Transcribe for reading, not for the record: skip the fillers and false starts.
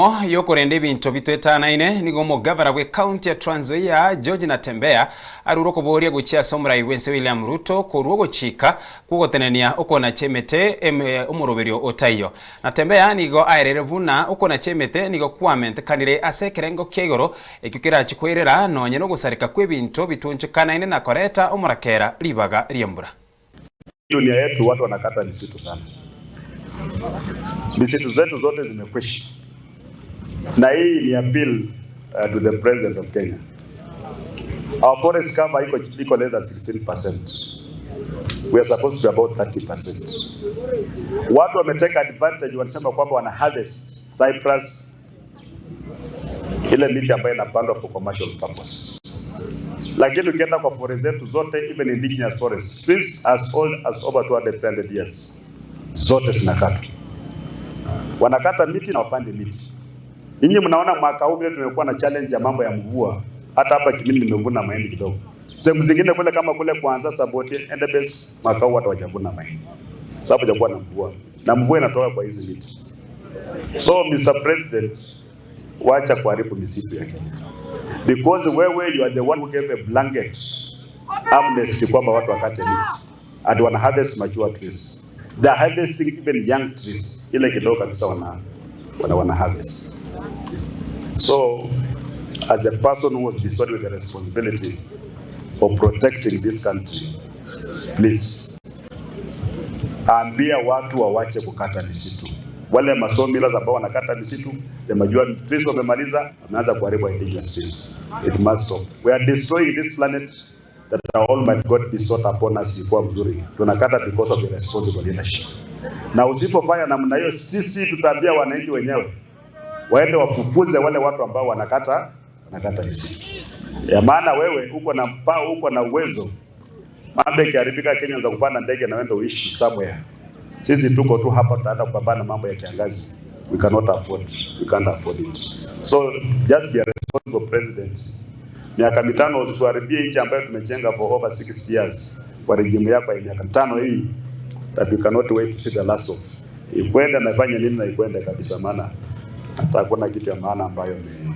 Yokorende bintu bitwetanaine nigo mugabara gwe county ya Trans Nzoia George Natembeya aruro kuboria guchia Somurai wense William Ruto kuruo guchika kugotenania ukona chemete umuroberio otayo. Natembeya nigo aerere buna ukona chemete nigo kwamente kanire asekerengo kegoro ekukira chikwerera nonye no gusarika kwe bintu bitunchikanaine na koreta umurakera libaga riembura. Dunia yetu watu wanakata misitu sana. Misitu zetu zote zimekwisha. Na hii ni appeal to the President of Kenya. Our forest cover iko less than 16%. We are supposed to be about 30%. Watu wameteka advantage, wanasema kwamba wana harvest cypress, ile miti ambayo inapandwa for commercial purposes. Lakini ukienda kwa forest zetu zote, even indigenous forests, trees as old as over 200 years, zote zinakatwa. Wanakata miti na wapande miti. Ninyi mnaona mwaka huu vile tumekuwa na challenge ya mambo ya mvua. Hata hapa Kimini nimevuna mahindi kidogo. Sehemu zingine kule kama kule kuanza Saboti, Endebess, mwaka huu hata hawajavuna mahindi. Sababu hajakuwa na mvua. Na mvua inatoka kwa hizi miti. So Mr. President, wacha kuharibu misitu ya Kenya. Because wewe you are the one who gave a blanket amnesty kwamba watu wakate miti. And wana harvest mature trees. They are harvesting even young trees. Ile kidogo kabisa wana harvest. So, as a person who was bestowed with the responsibility of protecting this country, please, ambia watu wawache kukata misitu. Wale masomila ambao wanakata misitu, the major trees wamemaliza, wameanza kuharibu indigenous trees. It must stop. We are destroying this planet that our Almighty God bestowed upon us ilikuwa mzuri. Tunakata because of the responsible leadership. Na usipofanya namna hiyo, sisi tutaambia wananchi wenyewe waende wafukuze wale watu ambao wanakata misitu. Ya maana wewe uko na mpao, uko na uwezo. Mambo yakiharibika Kenya unaweza kupanda ndege na wende uishi somewhere. Sisi tuko tu hapa tutaenda kupambana mambo ya kiangazi. We can't afford it. So just be a responsible president. Miaka mitano usituharibie nchi ambayo tumejenga for over 6 years. Kwa regime yako ya miaka 5 hii that we cannot wait to see the last of. Ikwenda na fanya nini na ikwenda kabisa, maana hata kuna kitu ya maana ambayo ni